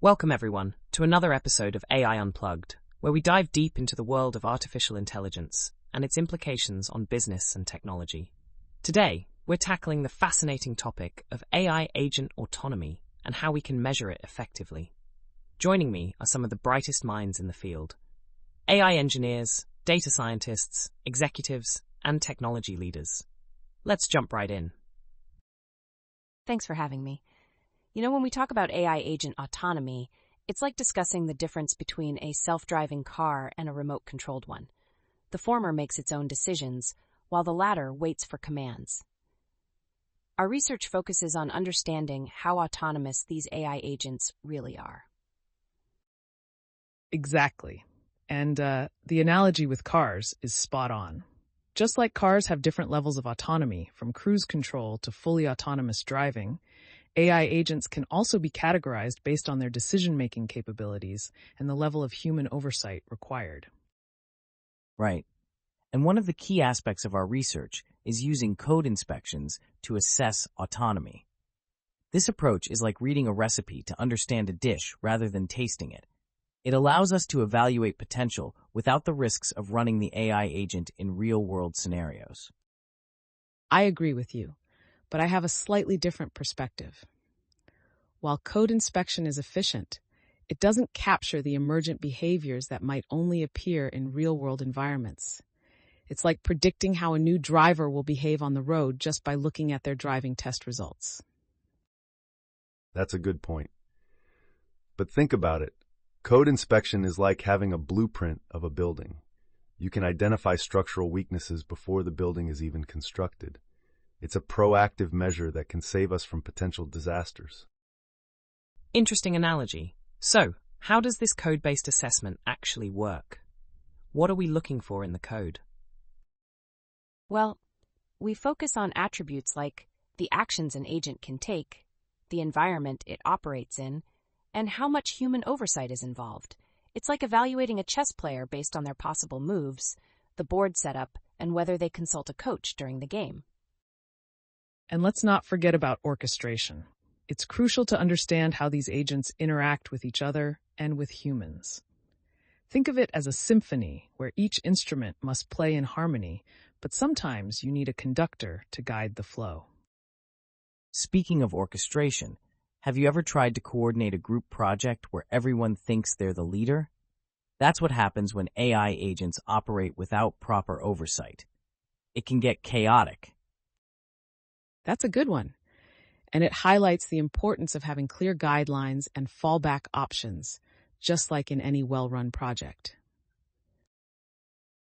Welcome everyone to another episode of AI Unplugged, where we dive deep into the world of artificial intelligence and its implications on business and technology. Today, we're tackling the fascinating topic of AI agent autonomy and how we can measure it effectively. Joining me are some of the brightest minds in the field: AI engineers, data scientists, executives, and technology leaders. Let's jump right in. Thanks for having me. When we talk about AI agent autonomy, it's like discussing the difference between a self-driving car and a remote-controlled one. The former makes its own decisions, while the latter waits for commands. Our research focuses on understanding how autonomous these AI agents really are. Exactly. And the analogy with cars is spot on. Just like cars have different levels of autonomy, from cruise control to fully autonomous driving, AI agents can also be categorized based on their decision-making capabilities and the level of human oversight required. Right. And one of the key aspects of our research is using code inspections to assess autonomy. This approach is like reading a recipe to understand a dish rather than tasting it. It allows us to evaluate potential without the risks of running the AI agent in real-world scenarios. I agree with you, but I have a slightly different perspective. While code inspection is efficient, it doesn't capture the emergent behaviors that might only appear in real-world environments. It's like predicting how a new driver will behave on the road just by looking at their driving test results. That's a good point. But think about it. Code inspection is like having a blueprint of a building. You can identify structural weaknesses before the building is even constructed. It's a proactive measure that can save us from potential disasters. Interesting analogy. So, how does this code-based assessment actually work? What are we looking for in the code? Well, we focus on attributes like the actions an agent can take, the environment it operates in, and how much human oversight is involved. It's like evaluating a chess player based on their possible moves, the board setup, and whether they consult a coach during the game. And let's not forget about orchestration. It's crucial to understand how these agents interact with each other and with humans. Think of it as a symphony where each instrument must play in harmony, but sometimes you need a conductor to guide the flow. Speaking of orchestration, have you ever tried to coordinate a group project where everyone thinks they're the leader? That's what happens when AI agents operate without proper oversight. It can get chaotic. That's a good one. And it highlights the importance of having clear guidelines and fallback options, just like in any well-run project.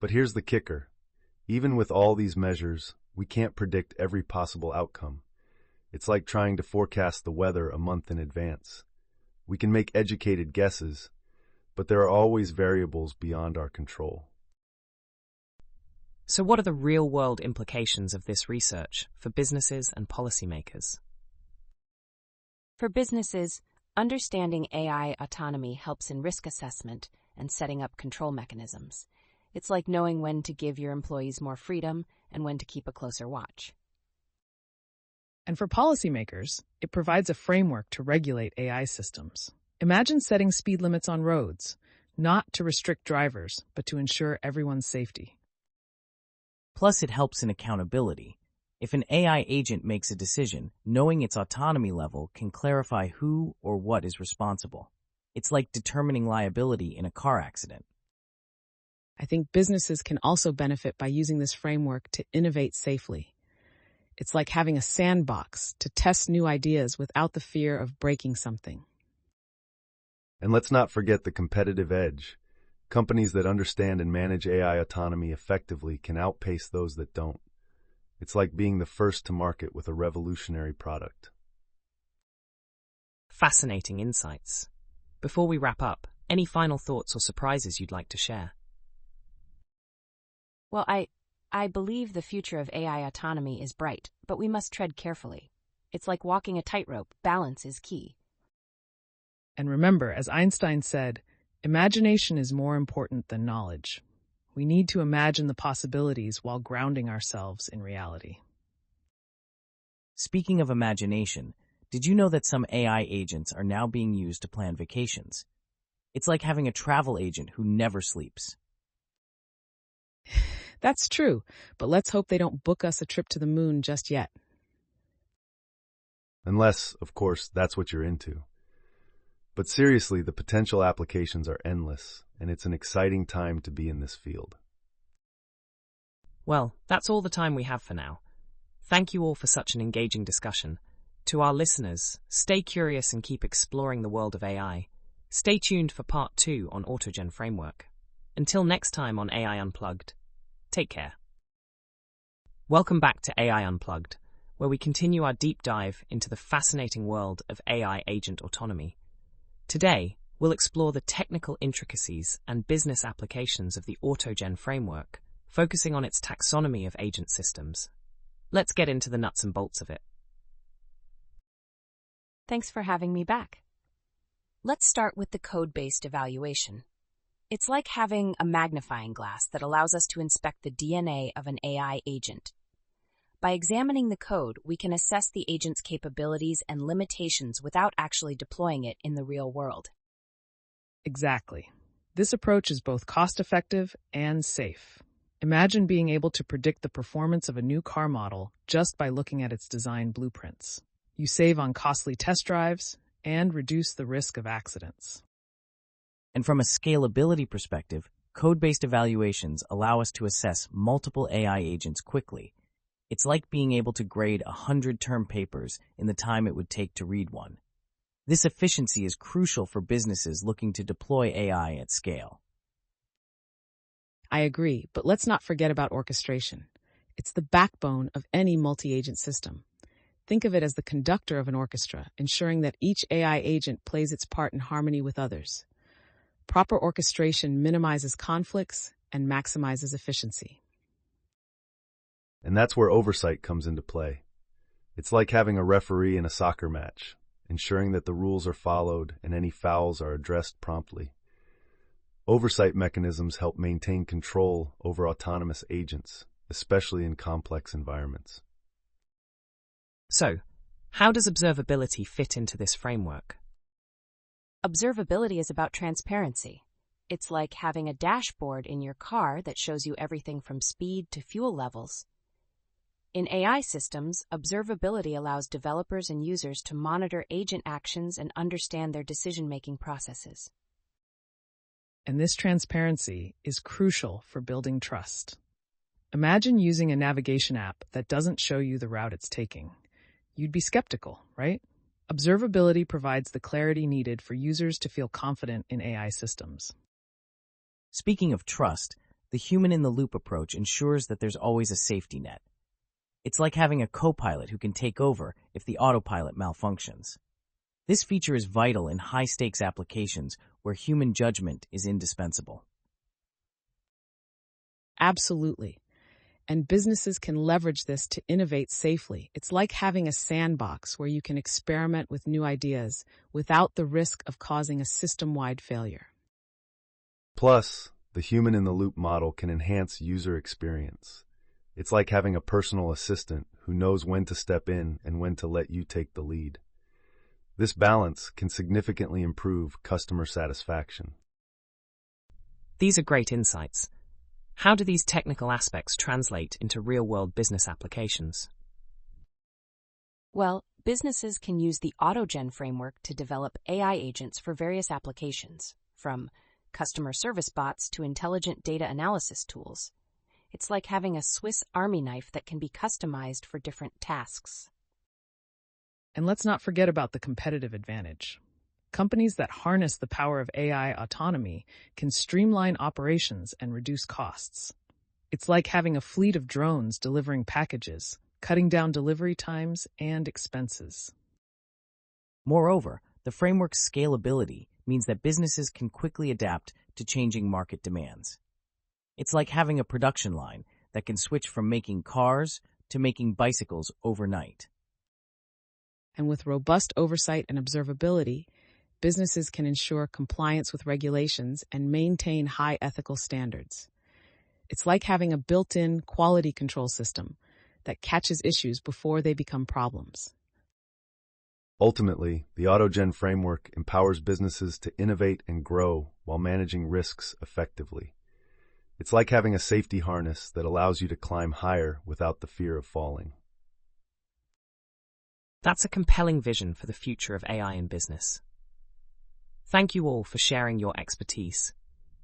But here's the kicker. Even with all these measures, we can't predict every possible outcome. It's like trying to forecast the weather a month in advance. We can make educated guesses, but there are always variables beyond our control. So what are the real-world implications of this research for businesses and policymakers? For businesses, understanding AI autonomy helps in risk assessment and setting up control mechanisms. It's like knowing when to give your employees more freedom and when to keep a closer watch. And for policymakers, it provides a framework to regulate AI systems. Imagine setting speed limits on roads, not to restrict drivers, but to ensure everyone's safety. Plus, it helps in accountability. If an AI agent makes a decision, knowing its autonomy level can clarify who or what is responsible. It's like determining liability in a car accident. I think businesses can also benefit by using this framework to innovate safely. It's like having a sandbox to test new ideas without the fear of breaking something. And let's not forget the competitive edge. Companies that understand and manage AI autonomy effectively can outpace those that don't. It's like being the first to market with a revolutionary product. Fascinating insights. Before we wrap up, any final thoughts or surprises you'd like to share? Well, I believe the future of AI autonomy is bright, but we must tread carefully. It's like walking a tightrope. Balance is key. And remember, as Einstein said, imagination is more important than knowledge. We need to imagine the possibilities while grounding ourselves in reality. Speaking of imagination, Did you know that some AI agents are now being used to plan vacations? It's like having a travel agent who never sleeps. That's true, but let's hope they don't book us a trip to the moon just yet. Unless, of course, that's what you're into. But seriously, the potential applications are endless, and it's an exciting time to be in this field. Well, that's all the time we have for now. Thank you all for such an engaging discussion. To our listeners, stay curious and keep exploring the world of AI. Stay tuned for part 2 on AutoGen Framework. Until next time on AI Unplugged, take care. Welcome back to AI Unplugged, where we continue our deep dive into the fascinating world of AI agent autonomy. Today, we'll explore the technical intricacies and business applications of the AutoGen framework, focusing on its taxonomy of agent systems. Let's get into the nuts and bolts of it. Thanks for having me back. Let's start with the code-based evaluation. It's like having a magnifying glass that allows us to inspect the DNA of an AI agent. By examining the code, we can assess the agent's capabilities and limitations without actually deploying it in the real world. Exactly. This approach is both cost-effective and safe. Imagine being able to predict the performance of a new car model just by looking at its design blueprints. You save on costly test drives and reduce the risk of accidents. And from a scalability perspective, code-based evaluations allow us to assess multiple AI agents quickly. It's like being able to grade 100 term papers in the time it would take to read one. This efficiency is crucial for businesses looking to deploy AI at scale. I agree, but let's not forget about orchestration. It's the backbone of any multi-agent system. Think of it as the conductor of an orchestra, ensuring that each AI agent plays its part in harmony with others. Proper orchestration minimizes conflicts and maximizes efficiency. And that's where oversight comes into play. It's like having a referee in a soccer match, ensuring that the rules are followed and any fouls are addressed promptly. Oversight mechanisms help maintain control over autonomous agents, especially in complex environments. So, how does observability fit into this framework? Observability is about transparency. It's like having a dashboard in your car that shows you everything from speed to fuel levels. In AI systems, observability allows developers and users to monitor agent actions and understand their decision-making processes. And this transparency is crucial for building trust. Imagine using a navigation app that doesn't show you the route it's taking. You'd be skeptical, right? Observability provides the clarity needed for users to feel confident in AI systems. Speaking of trust, the human-in-the-loop approach ensures that there's always a safety net. It's like having a co-pilot who can take over if the autopilot malfunctions. This feature is vital in high-stakes applications where human judgment is indispensable. Absolutely. And businesses can leverage this to innovate safely. It's like having a sandbox where you can experiment with new ideas without the risk of causing a system-wide failure. Plus, the human-in-the-loop model can enhance user experience. It's like having a personal assistant who knows when to step in and when to let you take the lead. This balance can significantly improve customer satisfaction. These are great insights. How do these technical aspects translate into real-world business applications? Well, businesses can use the AutoGen framework to develop AI agents for various applications, from customer service bots to intelligent data analysis tools. It's like having a Swiss Army knife that can be customized for different tasks. And let's not forget about the competitive advantage. Companies that harness the power of AI autonomy can streamline operations and reduce costs. It's like having a fleet of drones delivering packages, cutting down delivery times and expenses. Moreover, the framework's scalability means that businesses can quickly adapt to changing market demands. It's like having a production line that can switch from making cars to making bicycles overnight. And with robust oversight and observability, businesses can ensure compliance with regulations and maintain high ethical standards. It's like having a built-in quality control system that catches issues before they become problems. Ultimately, the AutoGen framework empowers businesses to innovate and grow while managing risks effectively. It's like having a safety harness that allows you to climb higher without the fear of falling. That's a compelling vision for the future of AI in business. Thank you all for sharing your expertise.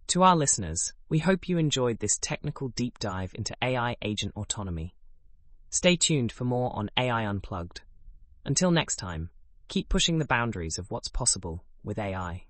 To our listeners, we hope you enjoyed this technical deep dive into AI agent autonomy. Stay tuned for more on AI Unplugged. Until next time, keep pushing the boundaries of what's possible with AI.